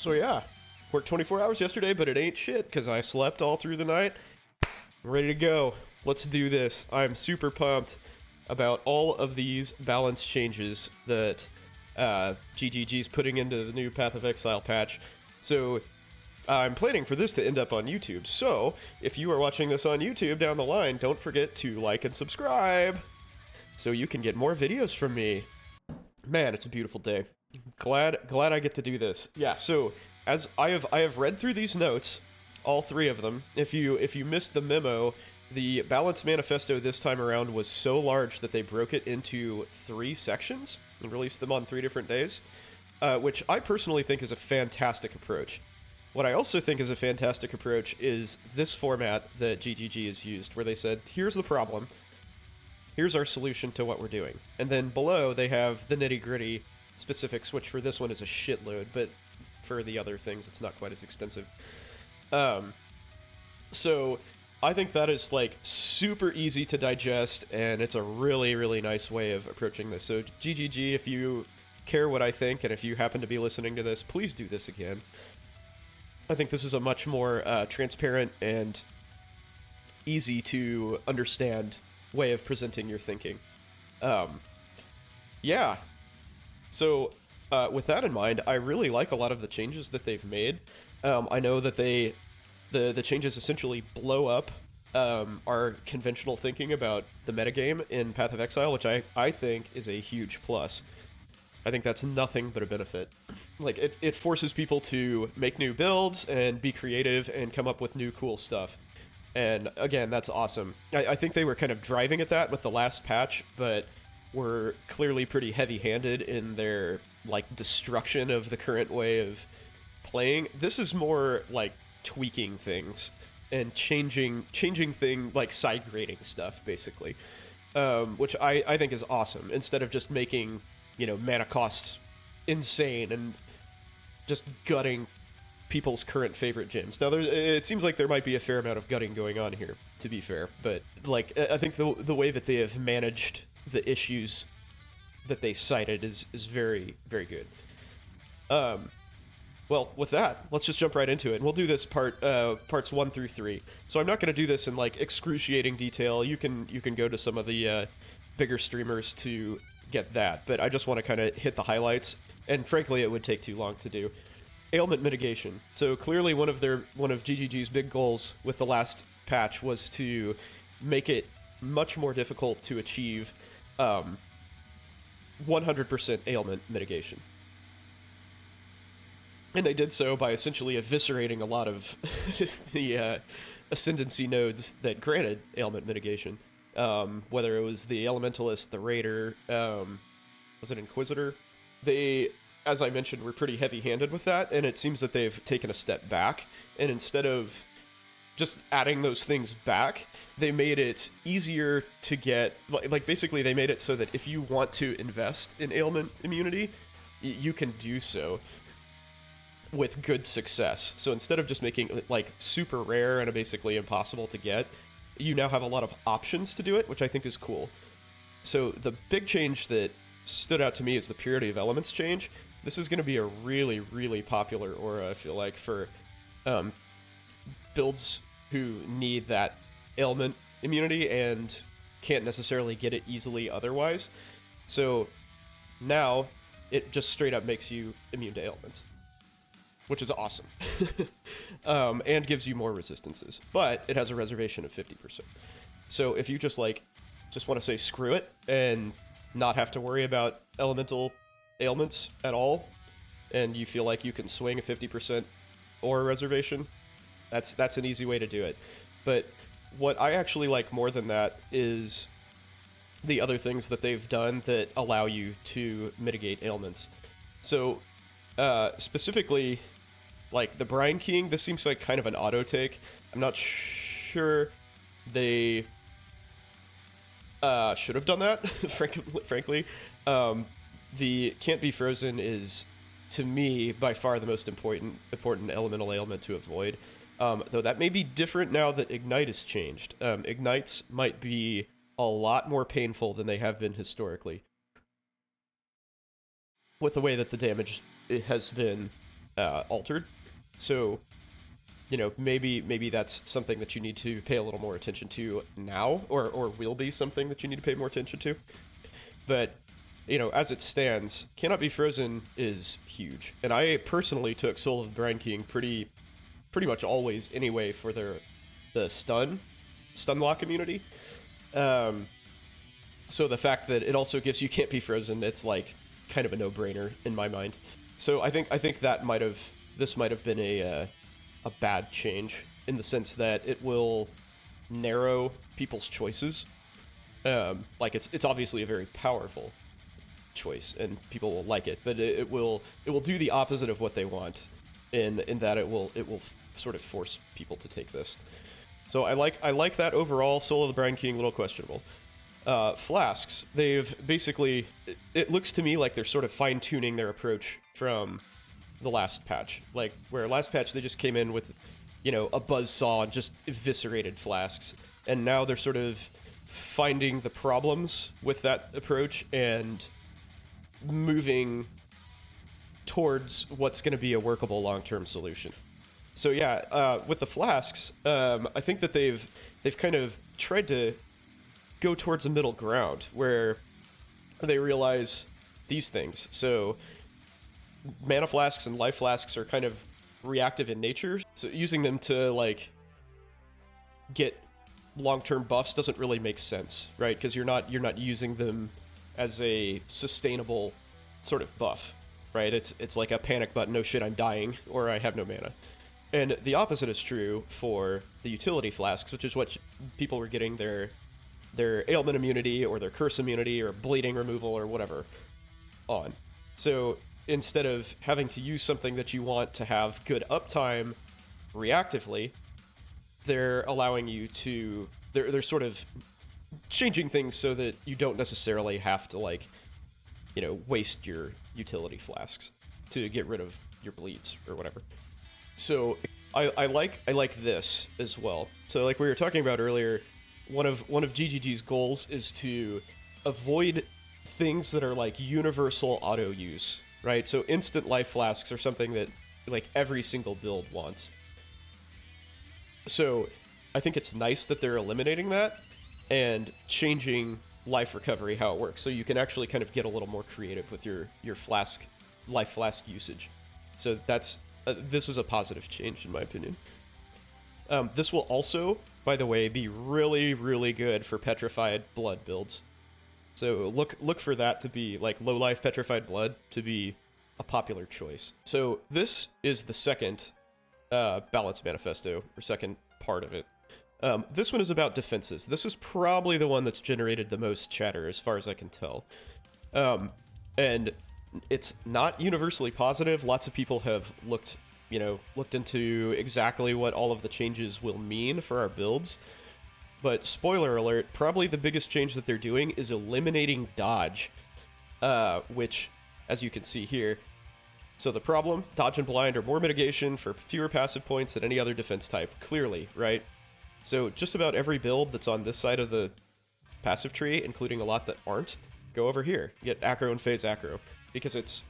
So yeah, worked 24 hours yesterday, but it ain't shit because I slept all through the night. I'm ready to go. Let's do this. I'm super pumped about all of these balance changes that GGG's putting into the new Path of Exile patch. So I'm planning for this to end up on YouTube. So if you are watching this on YouTube down the line, don't forget to like and subscribe so you can get more videos from me. Man, it's a beautiful day. Glad I get to do this. Yeah, so as I have read through these notes, all three of them. If you missed the memo, the balance manifesto this time around was so large that they broke it into 3 sections and released them on 3 different days, which I personally think is a fantastic approach. What I also think is a fantastic approach is this format that GGG has used, where they said, here's the problem, here's our solution to what we're doing. And then below, they have the nitty-gritty specifics, which for this one is a shitload, but for the other things, it's not quite as extensive. So I think that is, like, super easy to digest, and it's a really, really nice way of approaching this. So GGG, if you care what I think, and if you happen to be listening to this, please do this again. I think this is a much more transparent and easy to understand way of presenting your thinking. Yeah. So with that in mind, I really like a lot of the changes that they've made. I know that the changes essentially blow up our conventional thinking about the metagame in Path of Exile, which I think is a huge plus. I think that's nothing but a benefit. Like, it forces people to make new builds and be creative and come up with new cool stuff. And again, that's awesome. I think they were kind of driving at that with the last patch, but were clearly pretty heavy-handed in their, like, destruction of the current way of playing. This is more like tweaking things and changing thing, like side grading stuff, basically, which I think is awesome. Instead of just making, you know, mana costs insane and just gutting people's current favorite gyms. Now, it seems like there might be a fair amount of gutting going on here, to be fair, but, like, I think the way that they have managed the issues that they cited is very, very good. Well, with that, let's just jump right into it, and we'll do this parts 1 through 3. So I'm not going to do this in, like, excruciating detail. You can go to some of the bigger streamers to get that, but I just want to kind of hit the highlights, and frankly, it would take too long to do. Ailment mitigation. So clearly one of GGG's big goals with the last patch was to make it much more difficult to achieve 100% ailment mitigation. And they did so by essentially eviscerating a lot of the ascendancy nodes that granted ailment mitigation. Whether it was the Elementalist, the Raider, was it Inquisitor? They, as I mentioned, were pretty heavy-handed with that, and it seems that they've taken a step back, and instead of just adding those things back, they made it easier to get, like basically they made it so that if you want to invest in ailment immunity, you can do so with good success. So instead of just making it, like, super rare and basically impossible to get, you now have a lot of options to do it, which I think is cool. So the big change that stood out to me is the Purity of Elements change. This is going to be a really, really popular aura, I feel like, for builds who need that ailment immunity and can't necessarily get it easily otherwise. So now it just straight up makes you immune to ailments, which is awesome. And gives you more resistances, but it has a reservation of 50%. So if you just want to say screw it and not have to worry about elemental ailments at all, and you feel like you can swing a 50% aura reservation, that's an easy way to do it. But what I actually like more than that is the other things that they've done that allow you to mitigate ailments. So specifically, like the Brine King, this seems like kind of an auto take. I'm not sure they should have done that, frankly. The Can't Be Frozen is, to me, by far the most important elemental ailment to avoid. Though that may be different now that Ignite has changed. Ignites might be a lot more painful than they have been historically, with the way that the damage has been altered. So, maybe that's something that you need to pay a little more attention to now, or will be something that you need to pay more attention to. But, as it stands, Cannot Be Frozen is huge. And I personally took Soul of the Brine King pretty much always anyway for the stun lock immunity. So the fact that it also gives you Can't Be Frozen, it's like kind of a no-brainer in my mind. So I think that this might have been a bad change in the sense that it will narrow people's choices. Like it's obviously a very powerful choice and people will like it, but it will do the opposite of what they want in that it will sort of force people to take this. So I like that overall. Soul of the Brine King, a little questionable. Flasks, they've basically, it looks to me like they're sort of fine-tuning their approach from the last patch. Like, where last patch they just came in with, a buzzsaw and just eviscerated Flasks. And now they're sort of finding the problems with that approach and moving towards what's going to be a workable long-term solution. So yeah, with the Flasks, I think that they've kind of tried to go towards a middle ground where they realize these things. So mana flasks and life flasks are kind of reactive in nature, so using them to like get long-term buffs doesn't really make sense, right? Because you're not using them as a sustainable sort of buff, right? It's like a panic button, no shit, I'm dying, or I have no mana. And the opposite is true for the utility flasks, which is what people were getting their ailment immunity or their curse immunity or bleeding removal or whatever on. So instead of having to use something that you want to have good uptime reactively, they're allowing you to, they're sort of changing things so that you don't necessarily have to waste your utility flasks to get rid of your bleeds or whatever. So I like this as well. So like we were talking about earlier, one of GGG's goals is to avoid things that are like universal auto use, right? So instant life flasks are something that like every single build wants. So I think it's nice that they're eliminating that and changing life recovery, how it works. So you can actually kind of get a little more creative with your life flask usage. So that's this is a positive change in my opinion. This will also, by the way, be really, really good for petrified blood builds. So look for that to be, like, low life petrified blood to be a popular choice. So this is the second balance manifesto, or second part of it. This one is about defenses. This is probably the one that's generated the most chatter, as far as I can tell. And it's not universally positive. Lots of people have looked into exactly what all of the changes will mean for our builds. But spoiler alert, probably the biggest change that they're doing is eliminating dodge, which, as you can see here, so the problem, dodge and blind are more mitigation for fewer passive points than any other defense type, clearly, right? So just about every build that's on this side of the passive tree, including a lot that aren't, go over here. You get aggro and phase aggro, because it's,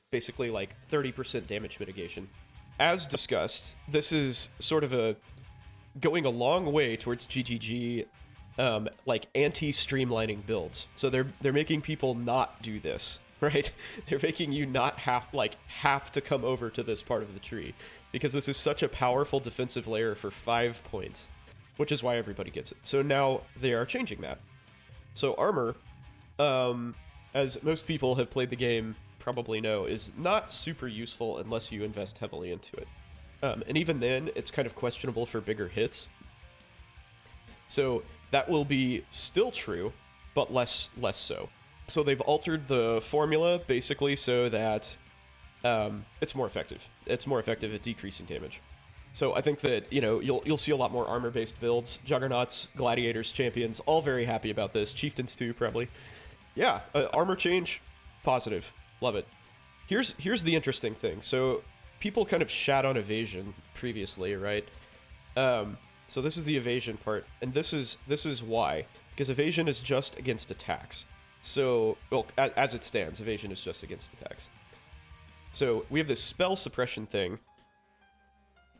basically like 30% damage mitigation. As discussed, this is sort of going a long way towards GGG, like anti-streamlining builds. So they're making people not do this, right? They're making you not have to come over to this part of the tree, because this is such a powerful defensive layer for 5 points, which is why everybody gets it. So now they are changing that. So armor, as most people have played the game probably know, is not super useful unless you invest heavily into it. And even then, it's kind of questionable for bigger hits. So that will be still true, but less so. So they've altered the formula basically so that it's more effective. It's more effective at decreasing damage. So I think that you'll see a lot more armor-based builds. Juggernauts, Gladiators, Champions, all very happy about this. Chieftains too, probably. Yeah, armor change, positive. Love it. Here's the interesting thing. So people kind of shat on evasion previously, right? So this is the evasion part, and this is why. Because evasion is just against attacks. So, well, as it stands, evasion is just against attacks. So we have this spell suppression thing,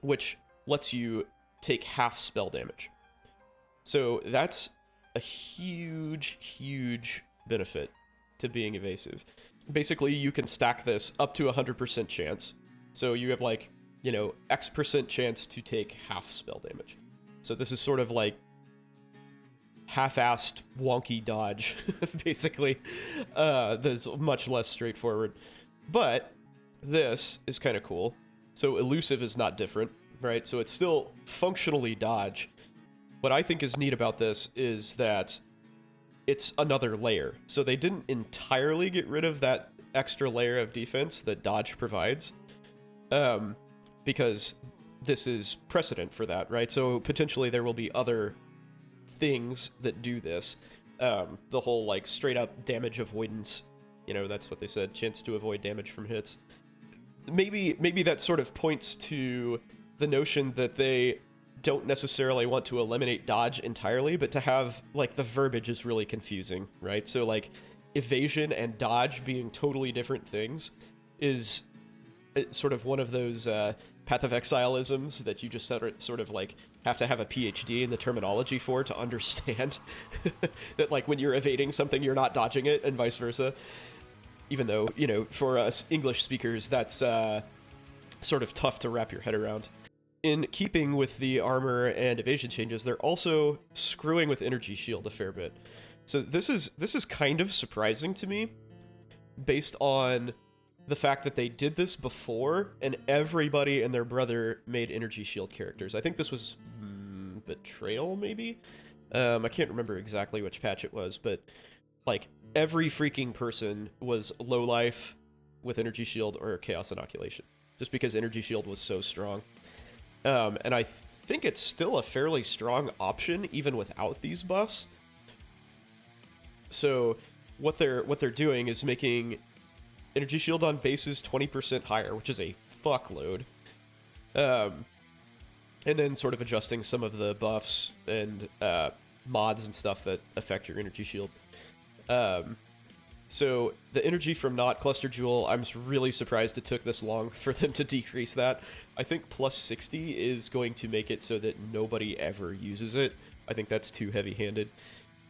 which lets you take half spell damage. So that's a huge, huge benefit to being evasive. Basically, you can stack this up to 100% chance. So you have like, you know, X% chance to take half spell damage. So this is sort of like half-assed wonky dodge, basically. That's much less straightforward. But this is kind of cool. So elusive is not different, right? So it's still functionally dodge. What I think is neat about this is that it's another layer. So they didn't entirely get rid of that extra layer of defense that dodge provides, because this is precedent for that, right? So potentially there will be other things that do this. The whole like straight up damage avoidance, you know, that's what they said, chance to avoid damage from hits. Maybe that sort of points to the notion that they don't necessarily want to eliminate dodge entirely, but to have like the verbiage is really confusing, right? So like evasion and dodge being totally different things is sort of one of those Path of Exile-isms that you just sort of like have to have a PhD in the terminology for to understand that like when you're evading something, you're not dodging it, and vice versa. Even though, you know, for us English speakers, that's sort of tough to wrap your head around. In keeping with the armor and evasion changes, they're also screwing with energy shield a fair bit. So this is kind of surprising to me, based on the fact that they did this before, and everybody and their brother made energy shield characters. I think this was Betrayal, maybe? I can't remember exactly which patch it was, but like every freaking person was low life with energy shield or chaos inoculation, just because energy shield was so strong. And I think it's still a fairly strong option even without these buffs. So what they're doing is making energy shield on bases 20% higher, which is a fuckload. And then sort of adjusting some of the buffs and mods and stuff that affect your energy shield. So the energy from not Cluster Jewel, I'm really surprised it took this long for them to decrease that. I think plus 60 is going to make it so that nobody ever uses it. I think that's too heavy-handed.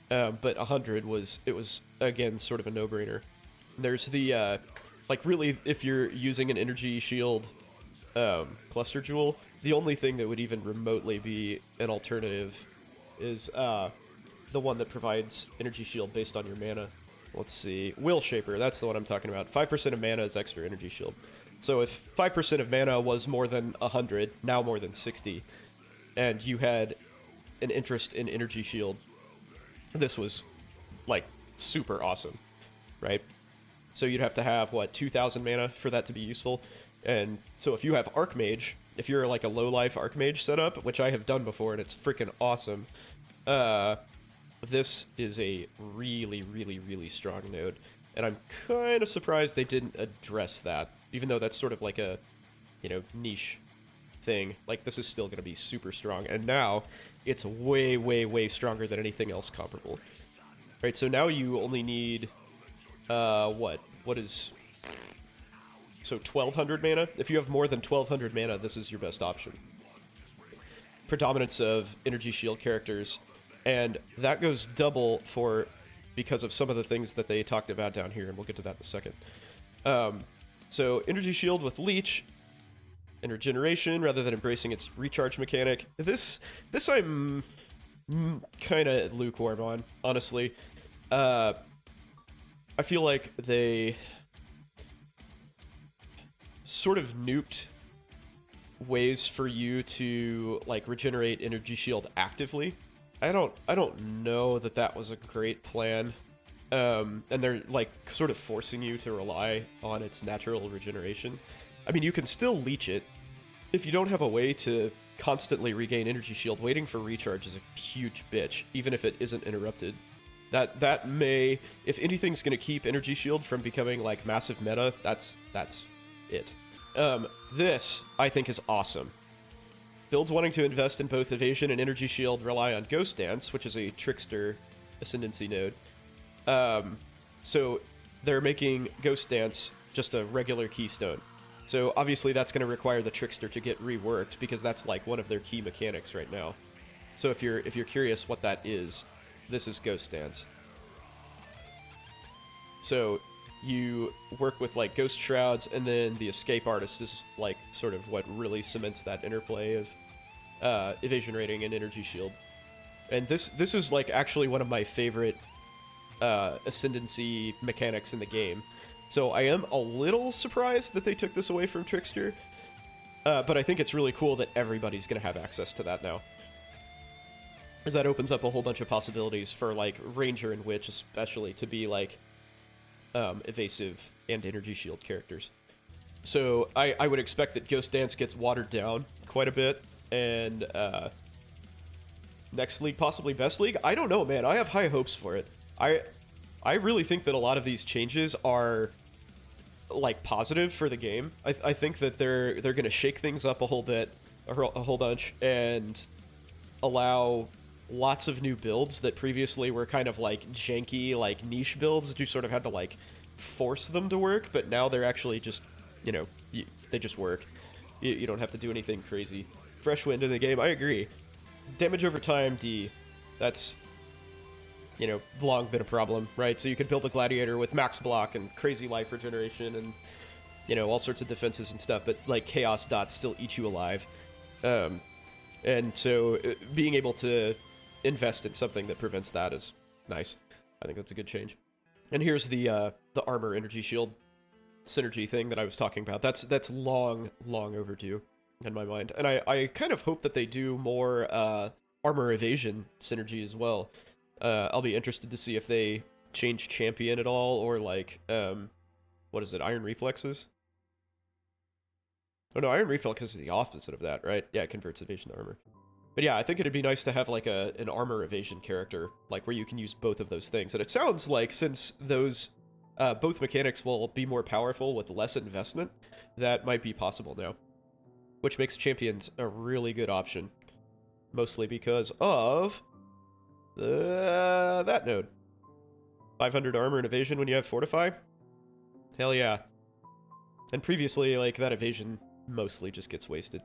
But 100 was again, sort of a no-brainer. There's the, like really, if you're using an energy shield Cluster Jewel, the only thing that would even remotely be an alternative is the one that provides energy shield based on your mana. Let's see, Will Shaper, that's the one I'm talking about. 5% of mana is extra energy shield. So if 5% of mana was more than 100, now more than 60, and you had an interest in energy shield, this was like super awesome, right? So you'd have to have, what, 2,000 mana for that to be useful. And so if you have Archmage, if you're like a low-life Archmage setup, which I have done before and it's freaking awesome, this is a really, really, really strong node. And I'm kind of surprised they didn't address that, even though that's sort of like a, you know, niche thing. Like, this is still going to be super strong. And now it's way, way, way stronger than anything else comparable. Right, so now you only need, what is... So 1,200 mana? If you have more than 1,200 mana, this is your best option. Predominance of energy shield characters, and that goes double for because of some of the things that they talked about down here, and we'll get to that in a second. So energy shield with Leech and Regeneration, rather than embracing its recharge mechanic. This I'm kind of lukewarm on, honestly. I feel like they sort of nuked ways for you to like regenerate energy shield actively. I don't know that was a great plan. And they're like sort of forcing you to rely on its natural regeneration. I mean, you can still leech it. If you don't have a way to constantly regain energy shield, waiting for recharge is a huge bitch, even if it isn't interrupted. That may, if anything's gonna keep energy shield from becoming like massive meta, that's it. This, I think, is awesome. Builds wanting to invest in both evasion and energy shield rely on Ghost Dance, which is a trickster ascendancy node. So they're making Ghost Dance just a regular keystone. So obviously that's going to require the Trickster to get reworked, because that's like one of their key mechanics right now. So if you're curious what that is, this is Ghost Dance. So you work with like Ghost Shrouds, and then the Escape Artist is like sort of what really cements that interplay of evasion rating and energy shield. And this is like actually one of my favorite ascendancy mechanics in the game. So I am a little surprised that they took this away from Trickster, but I think it's really cool that everybody's going to have access to that now, because that opens up a whole bunch of possibilities for like Ranger and Witch especially to be like evasive and energy shield characters. So I would expect that Ghost Dance gets watered down quite a bit, and next league, possibly best league, I don't know, man. I have high hopes for it. I really think that a lot of these changes are like positive for the game. I think that they're going to shake things up a whole bit, a whole bunch, and allow lots of new builds that previously were kind of like janky, like niche builds that you sort of had to like force them to work, but now they're actually just, you know, they just work. You don't have to do anything crazy. Fresh wind in the game, I agree. Damage over time, D, that's, you know, long been a problem, right? So you can build a Gladiator with max block and crazy life regeneration and, you know, all sorts of defenses and stuff, but like chaos dots still eat you alive. And so being able to invest in something that prevents that is nice. I think that's a good change. And here's the armor energy shield synergy thing that I was talking about. That's long overdue in my mind. And I kind of hope that they do more armor evasion synergy as well. I'll be interested to see if they change champion at all, or like, what is it, Iron Reflexes? Oh no, Iron Reflexes is the opposite of that, right? Yeah, it converts evasion to armor. But yeah, I think it'd be nice to have like an armor evasion character, like where you can use both of those things. And it sounds like since those both mechanics will be more powerful with less investment, that might be possible now. Which makes champions a really good option. Mostly because of that node. 500 armor and evasion when you have Fortify? Hell yeah. And previously, like, that evasion mostly just gets wasted.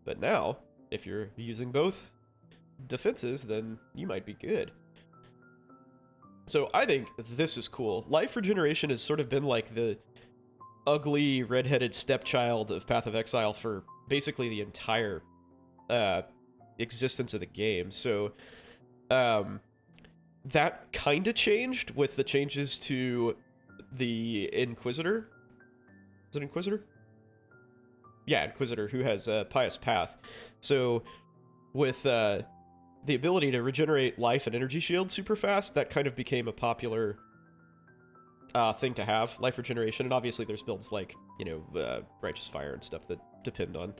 But now, if you're using both defenses, then you might be good. So I think this is cool. Life Regeneration has sort of been like the ugly, redheaded stepchild of Path of Exile for basically the entire existence of the game. So that kind of changed with the changes to the Inquisitor. Is it Inquisitor? Yeah, Inquisitor, who has Pious Path. So with the ability to regenerate life and energy shield super fast, that kind of became a popular thing to have, life regeneration. And obviously there's builds like, you know, Righteous Fire and stuff that depend on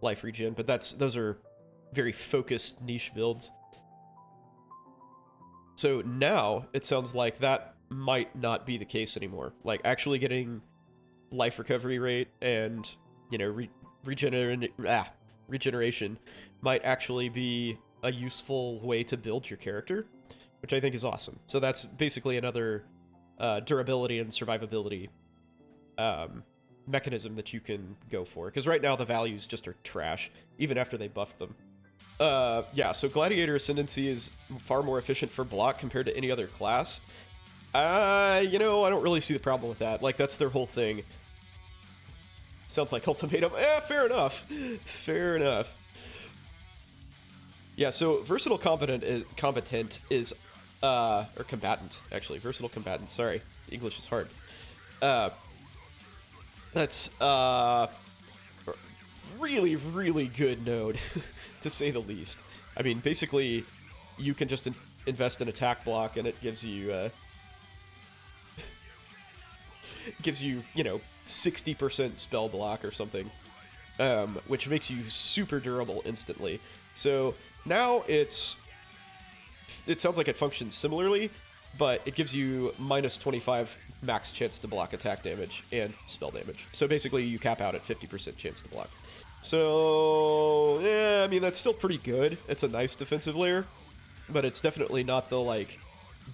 life regen, but those are very focused niche builds. So now it sounds like that might not be the case anymore. Like actually getting life recovery rate and, you know, regeneration might actually be a useful way to build your character, which I think is awesome. So that's basically another durability and survivability mechanism that you can go for. Because right now the values just are trash, even after they buffed them. Yeah, so Gladiator Ascendancy is far more efficient for block compared to any other class. You know, I don't really see the problem with that. Like, that's their whole thing. Sounds like Ultimatum. Fair enough. Fair enough. Yeah, so Versatile Combatant is, or Combatant, actually. Versatile Combatant, sorry. English is hard. That's, really, really good node, to say the least. I mean, basically, you can just invest in attack block, and it gives you, you know, 60% spell block or something, which makes you super durable instantly. So now it sounds like it functions similarly, but it gives you minus 25 max chance to block attack damage and spell damage. So basically you cap out at 50% chance to block. So, yeah, I mean, that's still pretty good. It's a nice defensive layer, but it's definitely not the, like,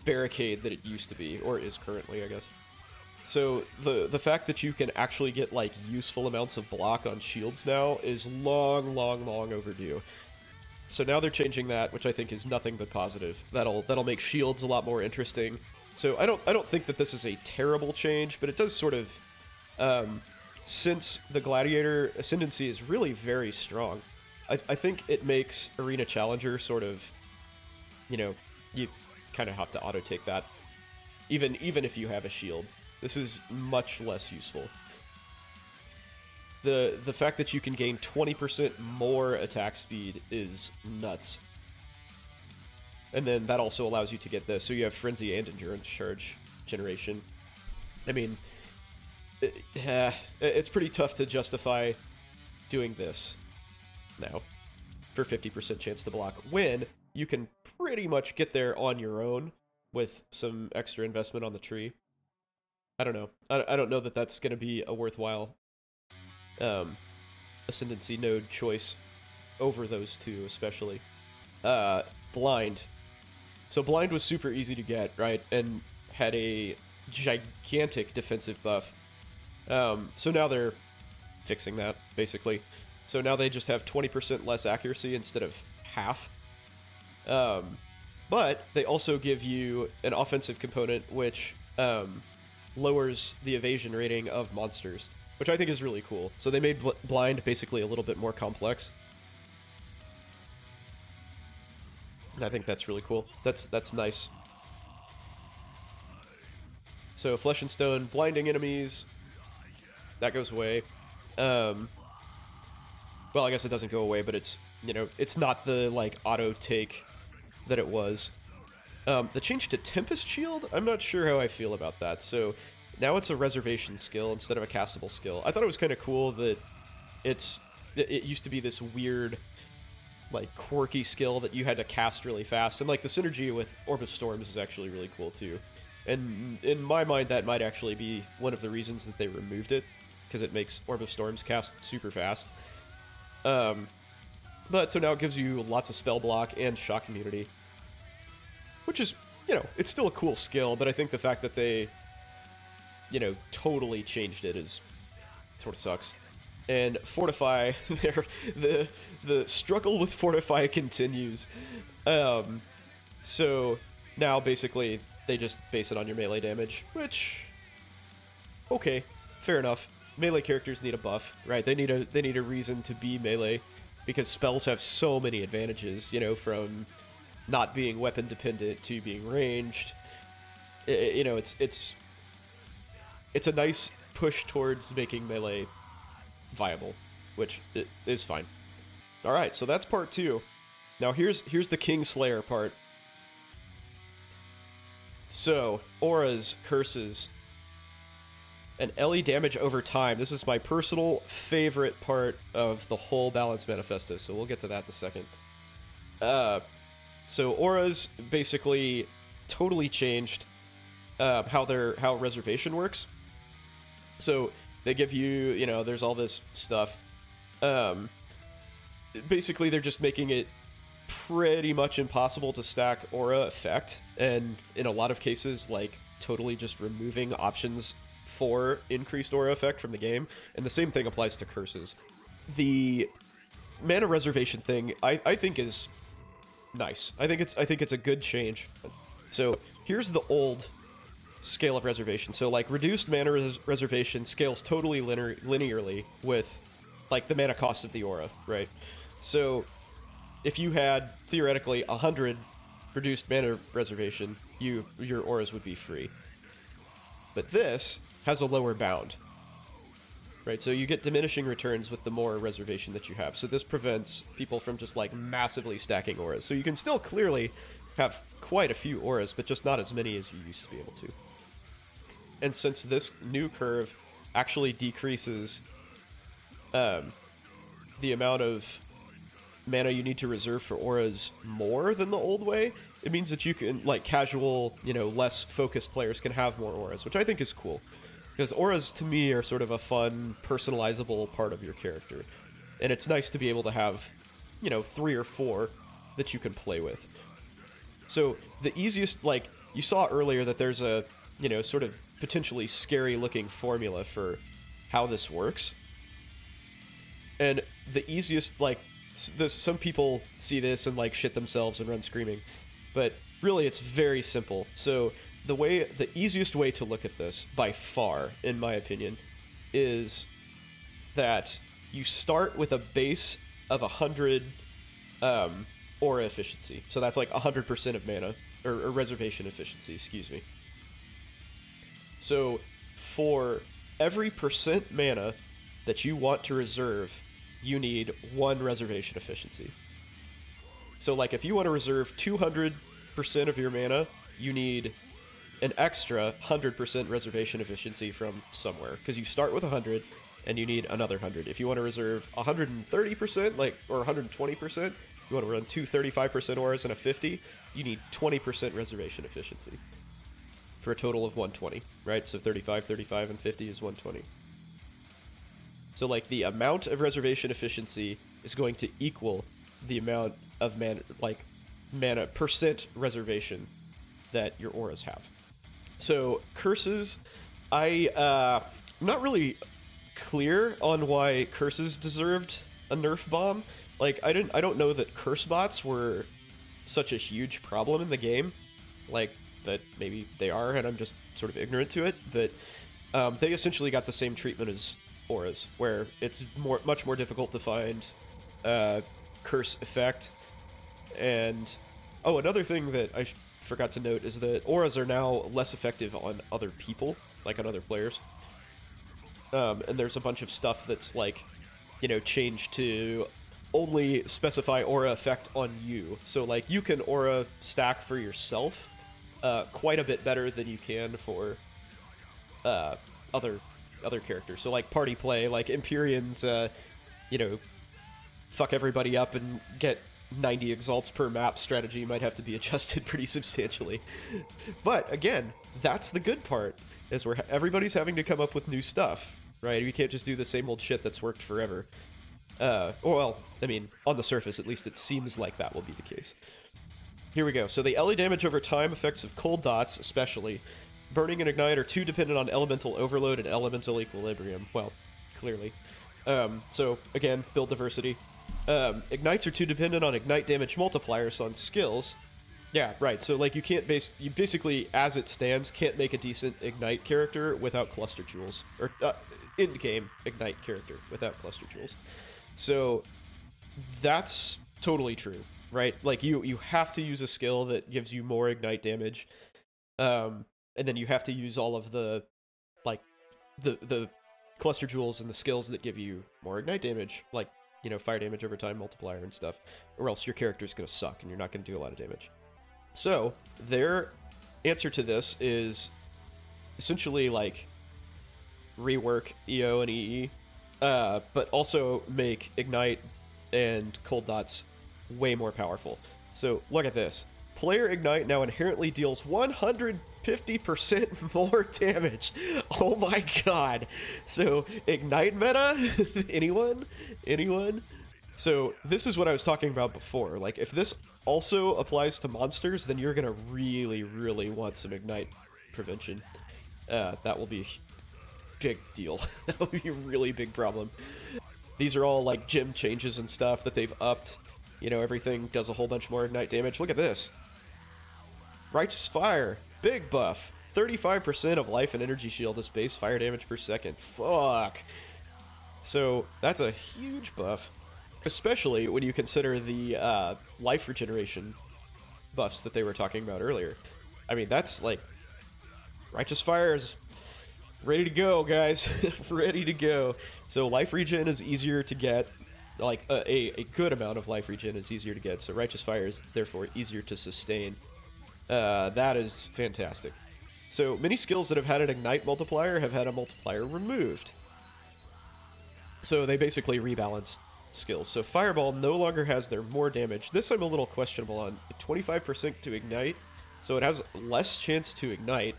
barricade that it used to be, or is currently, I guess. So the fact that you can actually get like useful amounts of block on shields now is long, long, long overdue. So now they're changing that, which I think is nothing but positive. That'll make shields a lot more interesting. So I don't think that this is a terrible change, but it does sort of, since the Gladiator Ascendancy is really very strong, I think it makes Arena Challenger sort of, you kind of have to auto take that, even if you have a shield. This is much less useful. The fact that you can gain 20% more attack speed is nuts. And then that also allows you to get this. So you have Frenzy and Endurance Charge generation. I mean, it's pretty tough to justify doing this now for 50% chance to block when you can pretty much get there on your own with some extra investment on the tree. I don't know. I don't know that that's going to be a worthwhile Ascendancy node choice over those two, especially. Blind. So Blind was super easy to get, right? And had a gigantic defensive buff. So now they're fixing that, basically. So now they just have 20% less accuracy instead of half. But they also give you an offensive component, which lowers the evasion rating of monsters, which I think is really cool. So they made Blind basically a little bit more complex. And I think that's really cool. That's nice. So Flesh and Stone, blinding enemies, that goes away. Well, I guess it doesn't go away, but it's, it's not the, like, auto take that it was. The change to Tempest Shield, I'm not sure how I feel about that. So now it's a reservation skill instead of a castable skill. I thought it was kind of cool that it used to be this weird, like, quirky skill that you had to cast really fast. And, like, the synergy with Orb of Storms is actually really cool, too. And in my mind, that might actually be one of the reasons that they removed it, because it makes Orb of Storms cast super fast. But so now it gives you lots of spell block and shock immunity, which is, it's still a cool skill, but I think the fact that they, totally changed it is sort of sucks. And Fortify, the struggle with Fortify continues. So now basically they just base it on your melee damage, which, okay, fair enough. Melee characters need a buff, right? They need a reason to be melee, because spells have so many advantages, from not being weapon dependent to being ranged. It's a nice push towards making melee viable, which is fine. All right, so that's part 2. Now here's the Kingslayer part. So auras, curses, and LE damage over time. This is my personal favorite part of the whole Balance Manifesto, so we'll get to that in a second. So auras basically totally changed how reservation works. So they give you, there's all this stuff. Basically, they're just making it pretty much impossible to stack aura effect, and in a lot of cases, like, totally just removing options for increased aura effect from the game, and the same thing applies to curses. The mana reservation thing, I think, is nice. I think it's a good change. So here's the old scale of reservation. So, like, reduced mana reservation scales totally linearly with, like, the mana cost of the aura, right? So if you had theoretically 100 reduced mana reservation, your auras would be free. But this has a lower bound, right? So you get diminishing returns with the more reservation that you have. So this prevents people from just, like, massively stacking auras. So you can still clearly have quite a few auras, but just not as many as you used to be able to. And since this new curve actually decreases the amount of mana you need to reserve for auras more than the old way, it means that you can, like, casual, less focused players can have more auras, which I think is cool. Because auras, to me, are sort of a fun, personalizable part of your character. And it's nice to be able to have, 3 or 4 that you can play with. So the easiest, like, you saw earlier that there's a, sort of potentially scary looking formula for how this works. And the easiest, like, some people see this and like shit themselves and run screaming, but really it's very simple. So the easiest way to look at this by far, in my opinion, is that you start with a base of 100 aura efficiency. So that's like 100% of mana, or reservation efficiency, excuse me. So for every percent mana that you want to reserve, you need 1 reservation efficiency. So like if you want to reserve 200% of your mana, you need an extra 100% reservation efficiency from somewhere, because you start with 100 and you need another 100. If you want to reserve 130%, like, or 120%, you want to run 2 35% auras and a 50, you need 20% reservation efficiency for a total of 120, right? So 35, 35, and 50 is 120. So like the amount of reservation efficiency is going to equal the amount of mana percent reservation that your auras have. So curses, I'm not really clear on why curses deserved a nerf bomb. Like I don't know that curse bots were such a huge problem in the game. Like that maybe they are, and I'm just sort of ignorant to it. But they essentially got the same treatment as auras, where it's much more difficult to find curse effect. And another thing that I forgot to note is that auras are now less effective on other people, like on other players. And there's a bunch of stuff that's like, changed to only specify aura effect on you. So like you can aura stack for yourself quite a bit better than you can for other characters. So like party play, like Empyreans, fuck everybody up and get 90 exalts per map strategy might have to be adjusted pretty substantially. But again, that's the good part, is where everybody's having to come up with new stuff, right? You can't just do the same old shit that's worked forever. Well, I mean, on the surface, at least it seems like that will be the case. Here we go. So the LA damage over time, effects of cold dots especially, burning and ignite are too dependent on elemental overload and elemental equilibrium. Well, clearly. So again, build diversity. Ignites are too dependent on ignite damage multipliers on skills. Yeah, right. So like you basically, as it stands, can't make a decent ignite character without cluster jewels, or in-game ignite character without cluster jewels. So that's totally true, right? Like you have to use a skill that gives you more ignite damage, and then you have to use all of the the cluster jewels and the skills that give you more ignite damage, like fire damage over time multiplier and stuff, or else your character's gonna suck and you're not gonna do a lot of damage. So their answer to this is essentially like rework EO and EE, but also make ignite and cold dots way more powerful. So look at this. Player ignite now inherently deals 150% more damage. Oh my god. So ignite meta? Anyone? So this is what I was talking about before. Like if this also applies to monsters, then you're gonna really, really want some ignite prevention. That will be a big deal. That will be a really big problem. These are all like gym changes and stuff that they've upped. Everything does a whole bunch more ignite damage. Look at this. Righteous Fire, big buff. 35% of life and energy shield is base fire damage per second. Fuck. So that's a huge buff, especially when you consider the life regeneration buffs that they were talking about earlier. I mean, that's like, Righteous Fire is ready to go, guys. Ready to go. So life regen is easier to get. Like a good amount of life regen is easier to get. So Righteous Fire is therefore easier to sustain. That is fantastic. So many skills that have had an ignite multiplier have had a multiplier removed. So they basically rebalanced skills. So Fireball no longer has their more damage. This I'm a little questionable on. 25% to ignite. So it has less chance to ignite,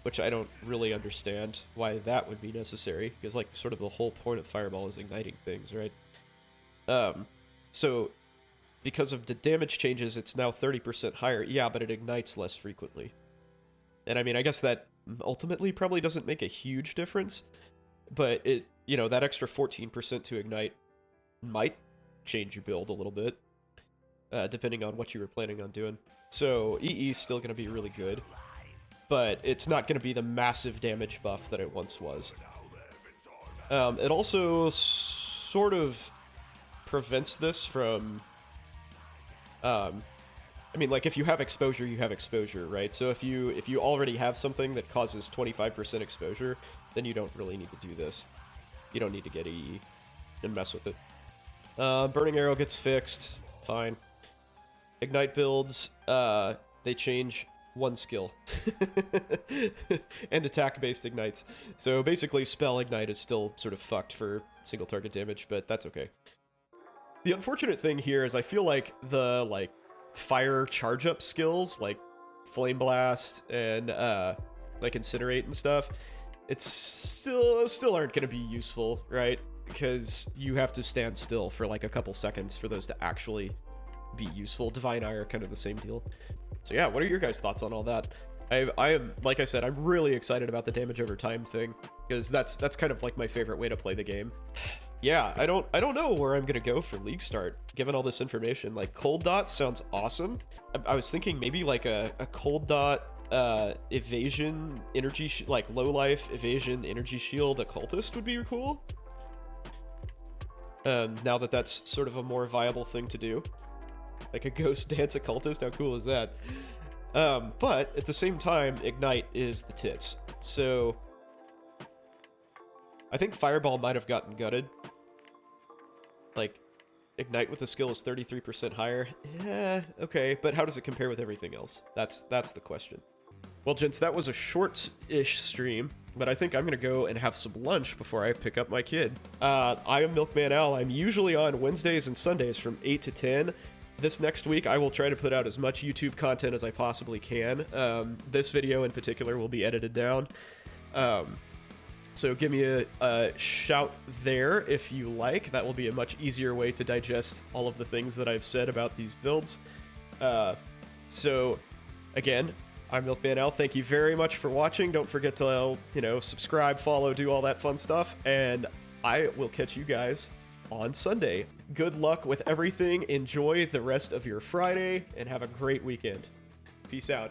which I don't really understand why that would be necessary, because like sort of the whole point of Fireball is igniting things, right? So because of the damage changes, it's now 30% higher. Yeah, but it ignites less frequently. And I mean, I guess that ultimately probably doesn't make a huge difference, but it, you know, that extra 14% to Ignite might change your build a little bit, depending on what you were planning on doing. So EE is still going to be really good, but it's not going to be the massive damage buff that it once was. It also sort of prevents this from... I mean, like, if you have exposure, you have exposure, right? So if you already have something that causes 25% exposure, then you don't really need to do this. You don't need to get EE and mess with it. Burning Arrow gets fixed. Fine. Ignite builds, they change one skill. And attack-based ignites. So basically, spell Ignite is still sort of fucked for single target damage, but that's okay. The unfortunate thing here is I feel like the, like, fire charge-up skills, like Flame Blast and, like, Incinerate and stuff, it's still aren't going to be useful, right? Because you have to stand still for, like, a couple seconds for those to actually be useful. Divine Eye are kind of the same deal. So yeah, what are your guys' thoughts on all that? I am, like I said, I'm really excited about the damage over time thing, because that's kind of like my favorite way to play the game. Yeah, I don't know where I'm gonna go for League Start, given all this information. Like, Cold Dot sounds awesome. I was thinking maybe like a Cold Dot evasion energy, like low life evasion energy shield occultist would be cool. Now that that's sort of a more viable thing to do. Like a ghost dance occultist, how cool is that? But at the same time, Ignite is the tits. So I think Fireball might have gotten gutted. Like, Ignite with the skill is 33% higher. Yeah, okay, but how does it compare with everything else? That's the question. Well, gents, that was a short-ish stream, but I think I'm gonna go and have some lunch before I pick up my kid. I am MilkmanAl. I'm usually on Wednesdays and Sundays from 8 to 10. This next week, I will try to put out as much YouTube content as I possibly can. This video in particular will be edited down. So give me a shout there if you like. That will be a much easier way to digest all of the things that I've said about these builds. So, again, I'm MilkmanAl. Thank you very much for watching. Don't forget to, you know, subscribe, follow, do all that fun stuff. And I will catch you guys on Sunday. Good luck with everything. Enjoy the rest of your Friday and have a great weekend. Peace out.